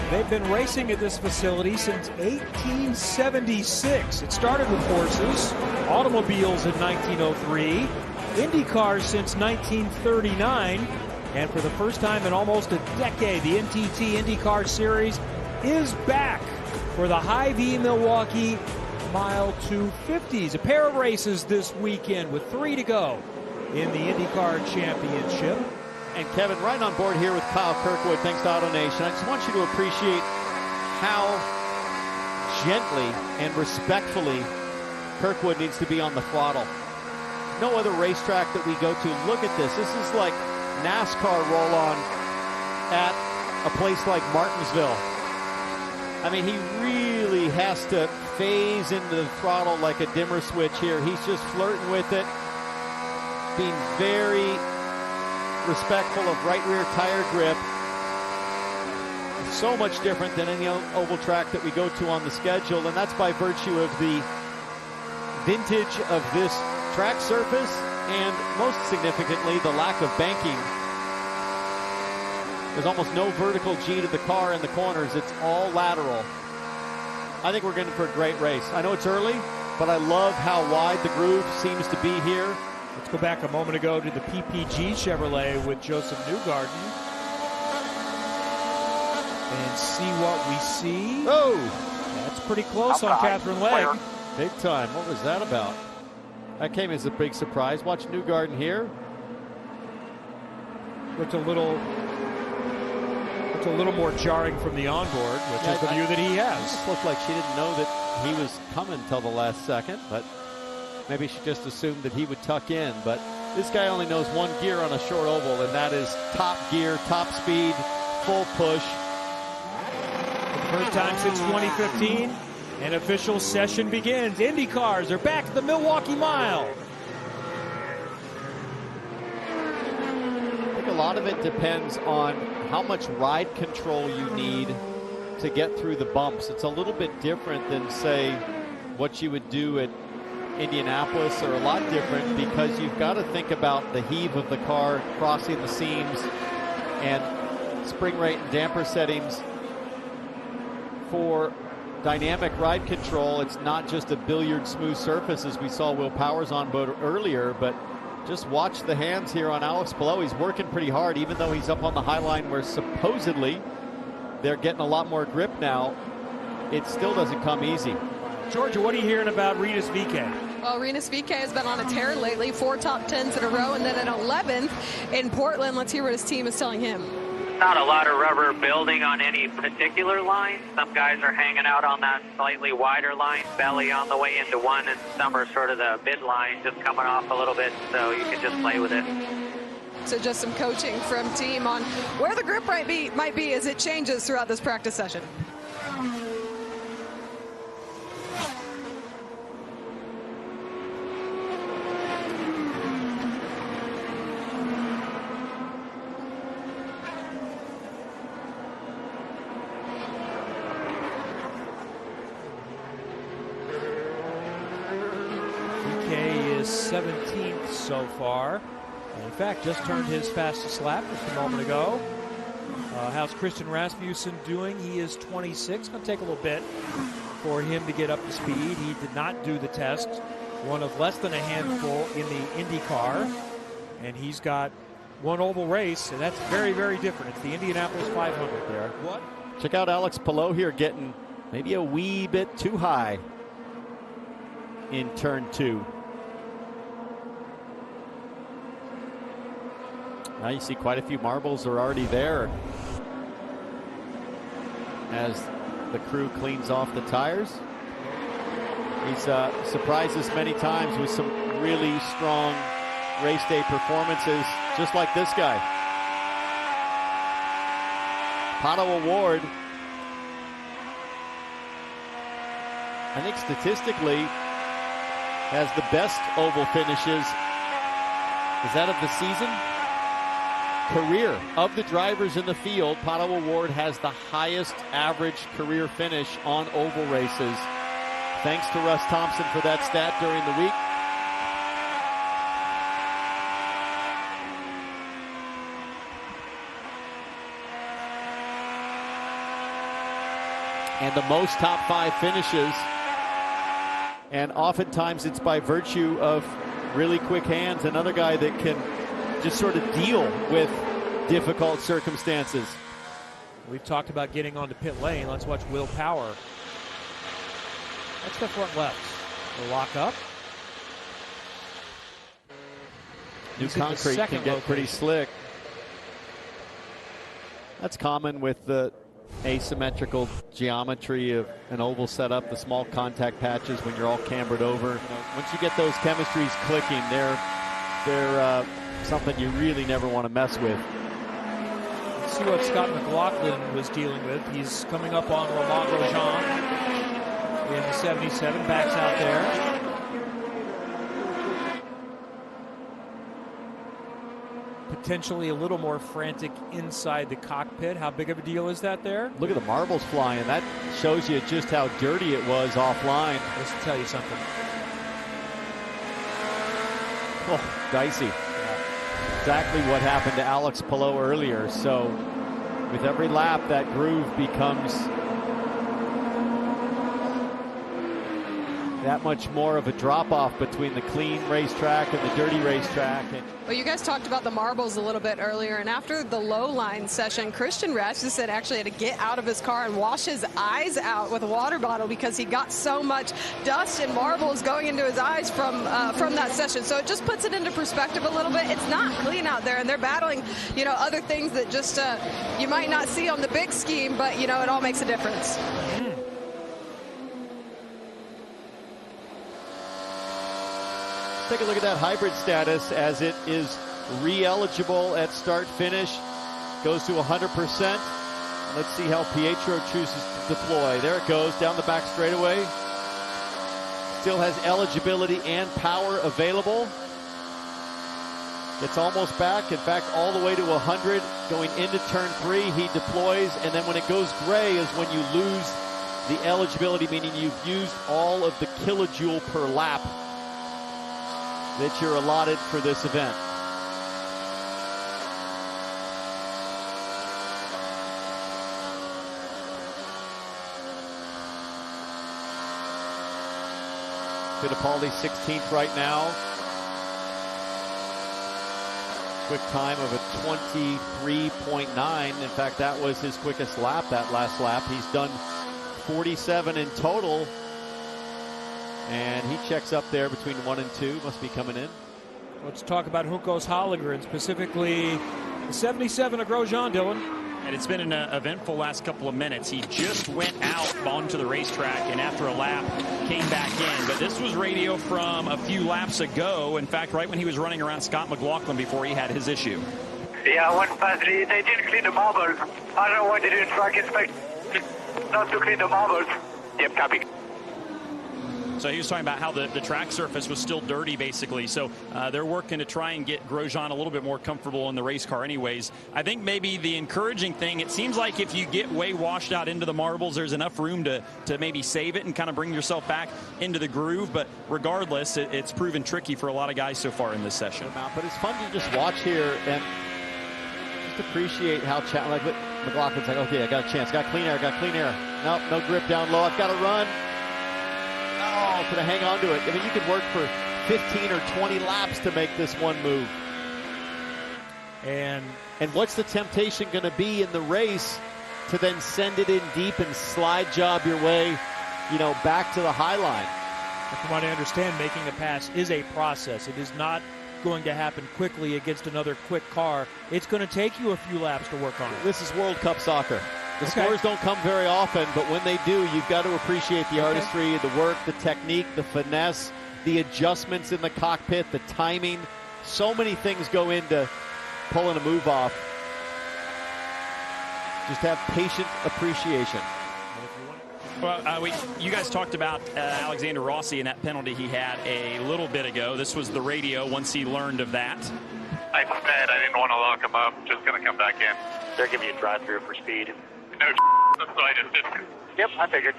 They've been racing at this facility since 1876. It started with horses, automobiles in 1903, IndyCars since 1939, and for the first time in almost a decade, the NTT INDYCAR Series is back for the Hy-Vee Milwaukee Mile 250s. A pair of races this weekend with 3 to go in the INDYCAR Championship. And Kevin, right on board here with Kyle Kirkwood, thanks to AutoNation. I just want you to appreciate how gently and respectfully Kirkwood needs to be on the throttle. No other racetrack that we go to, look at this. This is like NASCAR roll-on at a place like Martinsville. I mean, he really has to phase into the throttle like a dimmer switch here. He's just flirting with it, being very respectful of right rear tire grip. So much different than any oval track that we go to on the schedule, and that's by virtue of the vintage of this track surface and most significantly the lack of banking. There's almost no vertical G to the car in the corners. It's all lateral. I think we're going for a great race. I know it's early, but I love how wide the groove seems to be here. Let's go back a moment ago to the PPG Chevrolet with Joseph Newgarden and see what we see. Oh, that's pretty close on Catherine Legg. Big time. What was that about? That came as a big surprise. Watch Newgarden here. Looked a little more jarring from the onboard, which is the view that he has. It looked like she didn't know that he was coming till the last second, but maybe she just assumed that he would tuck in. But this guy only knows one gear on a short oval, and that is top gear, top speed, full push. For the first time since 2015, an official session begins. IndyCars are back at the Milwaukee Mile. I think a lot of it depends on how much ride control you need to get through the bumps. It's a little bit different than, say, what you would do at Indianapolis, or a lot different because you've got to think about the heave of the car crossing the seams and spring rate and damper settings for dynamic ride control. It's not just a billiard smooth surface as we saw Will Powers on board earlier, but just watch the hands here on Alex Palou. He's working pretty hard, even though he's up on the high line where supposedly they're getting a lot more grip now. It still doesn't come easy. Georgia, what are you hearing about Rinus VeeKay? Well, Rinus VeeKay has been on a tear lately, 4 top 10s in a row, and then an 11th in Portland. Let's hear what his team is telling him. Not a lot of rubber building on any particular line. Some guys are hanging out on that slightly wider line, belly on the way into one, and some are sort of the mid line just coming off a little bit, so you can just play with it. So just some coaching from team on where the grip might be as it changes throughout this practice session. VeeKay is 17th so far. And in fact, just turned his fastest lap just a moment ago. How's Christian Rasmussen doing? He is 26. Going to take a little bit for him to get up to speed. He did not do the test. One of less than a handful in the IndyCar. And he's got one oval race, and that's very, very different. It's the Indianapolis 500 there. What? Check out Alex Palou here getting maybe a wee bit too high in turn 2. Now you see quite a few marbles are already there as the crew cleans off the tires. He's surprised us many times with some really strong race day performances, just like this guy. Pato O'Ward, I think statistically, has the best oval finishes. Is that of the season? Career of the drivers in the field, Pato O'Ward has the highest average career finish on oval races. Thanks to Russ Thompson for that stat during the week. and the most top 5 finishes. And oftentimes it's by virtue of really quick hands. Another guy that can just sort of deal with difficult circumstances. We've talked about getting onto pit lane. Let's watch Will Power. That's the front left. The lock up. New concrete can get pretty slick. That's common with the asymmetrical geometry of an oval setup, the small contact patches when you're all cambered over. You know, once you get those chemistries clicking, they're something you really never want to mess with. Let's see what Scott McLaughlin was dealing with. He's coming up on Romain Grosjean in the 77, backs out there. Potentially a little more frantic inside the cockpit. How big of a deal is that there? Look at the marbles flying. That shows you just how dirty it was offline. Let's tell you something. Oh, dicey. Yeah. Exactly what happened to Alex Palou earlier. So with every lap, that groove becomes that much more of a drop-off between the clean racetrack and the dirty racetrack. Well, you guys talked about the marbles a little bit earlier, and after the low-line session, Christian Rasmussen actually had to get out of his car and wash his eyes out with a water bottle because he got so much dust and marbles going into his eyes from that session. So it just puts it into perspective a little bit. It's not clean out there, and they're battling, you know, other things that just you might not see on the big scheme, but, you know, it all makes a difference. Take a look at that hybrid status as it is re-eligible at start-finish. Goes to 100%. Let's see how Pietro chooses to deploy. There it goes down the back straightaway. Still has eligibility and power available. It's almost back. In fact, all the way to 100. Going into turn 3, he deploys. And then when it goes gray is when you lose the eligibility, meaning you've used all of the kilojoule per lap that you're allotted for this event. Fittipaldi 16th right now. Quick time of a 23.9. In fact, that was his quickest lap, that last lap. He's done 47 in total. And he checks up there between 1 and 2. Must be coming in. Let's talk about Juncos Hollengren, specifically the 77 of Grosjean, Dylan. And it's been an eventful last couple of minutes. He just went out onto the racetrack and after a lap came back in. But this was radio from a few laps ago. In fact, right when he was running around Scott McLaughlin before he had his issue. Yeah, 153. They didn't clean the marbles. I don't know why they didn't track inspect not to clean the marbles. Yep, copy. So he was talking about how the track surface was still dirty, basically. So they're working to try and get Grosjean a little bit more comfortable in the race car anyways. I think maybe the encouraging thing, it seems like if you get way washed out into the marbles, there's enough room to maybe save it and kind of bring yourself back into the groove. But regardless, it's proven tricky for a lot of guys so far in this session. But it's fun to just watch here and just appreciate how like McLaughlin's like, okay, I got a chance, got clean air, Nope, no grip down low, I've got to run. Oh, could I hang on to it? I mean, you could work for 15 or 20 laps to make this one move. And what's the temptation going to be in the race to then send it in deep and slide job your way, you know, back to the high line? From what I understand, making a pass is a process. It is not going to happen quickly against another quick car. It's going to take you a few laps to work on it. This is World Cup soccer. The scores don't come very often, but when they do, you've got to appreciate the artistry, the work, the technique, the finesse, the adjustments in the cockpit, the timing. So many things go into pulling a move off. Just have patient appreciation. Well, you guys talked about Alexander Rossi and that penalty he had a little bit ago. This was the radio once he learned of that. I said I didn't want to lock him up. Just going to come back in. They're giving you a drive-through for speed. No, that's what I just did. Yep, I figured.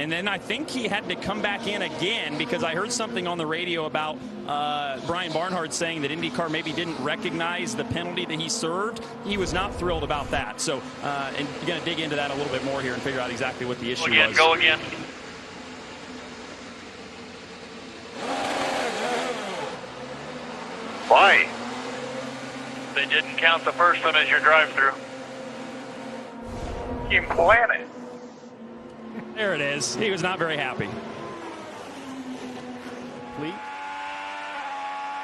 And then I think he had to come back in again because I heard something on the radio about Brian Barnhart saying that IndyCar maybe didn't recognize the penalty that he served. He was not thrilled about that. So, and you're going to dig into that a little bit more here and figure out exactly what the issue was. Go again. Why? They didn't count the first one as your drive-through. You plan it. There it is. He was not very happy. Complete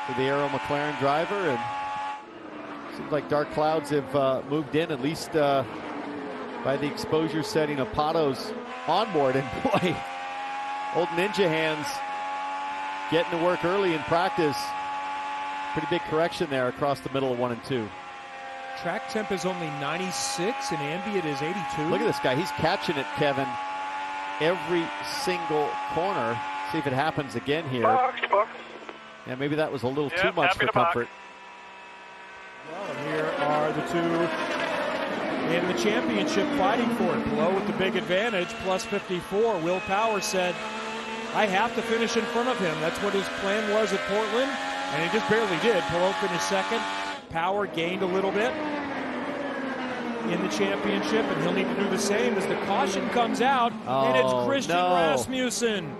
for the Arrow McLaren driver, and seems like dark clouds have moved in, at least by the exposure setting of Pato's onboard. And boy, old ninja hands getting to work early in practice. Pretty big correction there across the middle of 1 and 2. Track temp is only 96 and ambient is 82. Look at this guy. He's catching it, Kevin, every single corner. See if it happens again here. Box. Yeah, maybe that was a little too much for comfort. Well, and here are the two in the championship fighting for it. Below with the big advantage, plus 54. Will Power said, I have to finish in front of him. That's what his plan was at Portland, and he just barely did. Pillow finished second. Power gained a little bit in the championship, and he'll need to do the same as the caution comes out. And it's Christian Rasmussen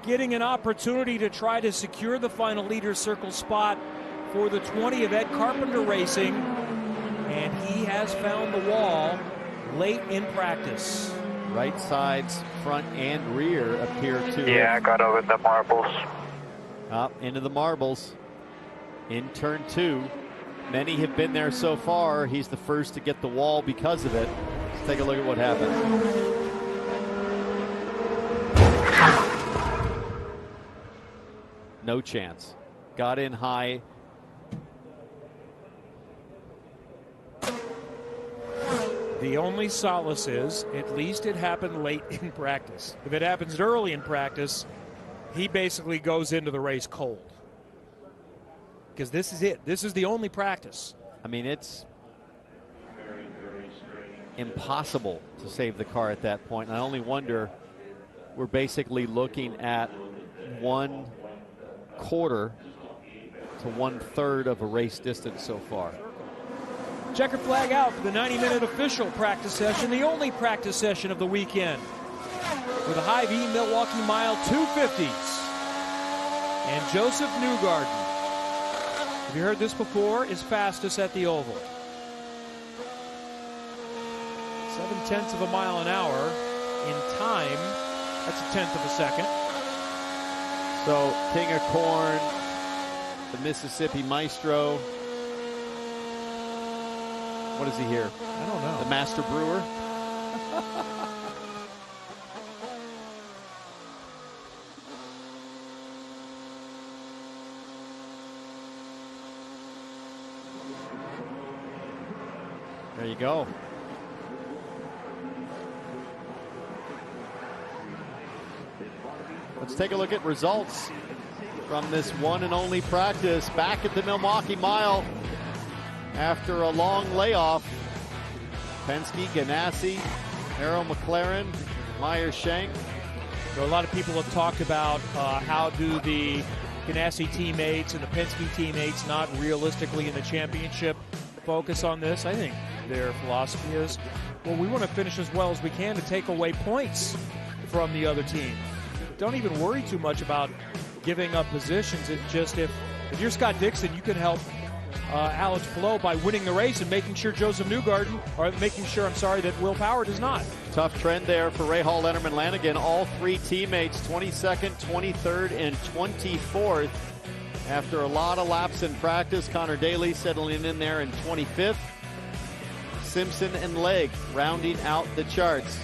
getting an opportunity to try to secure the final leader circle spot for the 20 of Ed Carpenter Racing, and he has found the wall late in practice. Right sides, front and rear appear to. Yeah, I got over the marbles. Up into the marbles in turn 2. Many have been there so far. He's the first to get the wall because of it. Let's take a look at what happened. No chance. Got in high. The only solace is, at least it happened late in practice. If it happens early in practice, he basically goes into the race cold. Because this is it. This is the only practice. I mean, it's impossible to save the car at that point. And I only wonder, we're basically looking at 1/4 to 1/3 of a race distance so far. Checker flag out for the 90-minute official practice session, the only practice session of the weekend, with the Hy-Vee Milwaukee Mile 250s. And Joseph Newgarden, have you heard this before, is fastest at the oval. 7/10 of a mile an hour. In time, that's 1/10 of a second. So King of Corn, the Mississippi Maestro. What is he here? I don't know. The Master Brewer? There you go. Let's take a look at results from this one and only practice back at the Milwaukee Mile after a long layoff. Penske, Ganassi, Arrow McLaren, Meyer Shank. So a lot of people have talked about how do the Ganassi teammates and the Penske teammates not realistically in the championship focus on this. I think their philosophy is, well, we want to finish as well as we can to take away points from the other team. Don't even worry too much about giving up positions. It just, if you're Scott Dixon, you can help Alex Palou by winning the race and making sure Joseph Newgarden, or making sure, I'm sorry, that Will Power does not. Tough trend there for Ray Hall, Letterman, Lanigan. All three teammates, 22nd, 23rd, and 24th. After a lot of laps in practice, Connor Daly settling in there in 25th. Simpson and Legg rounding out the charts.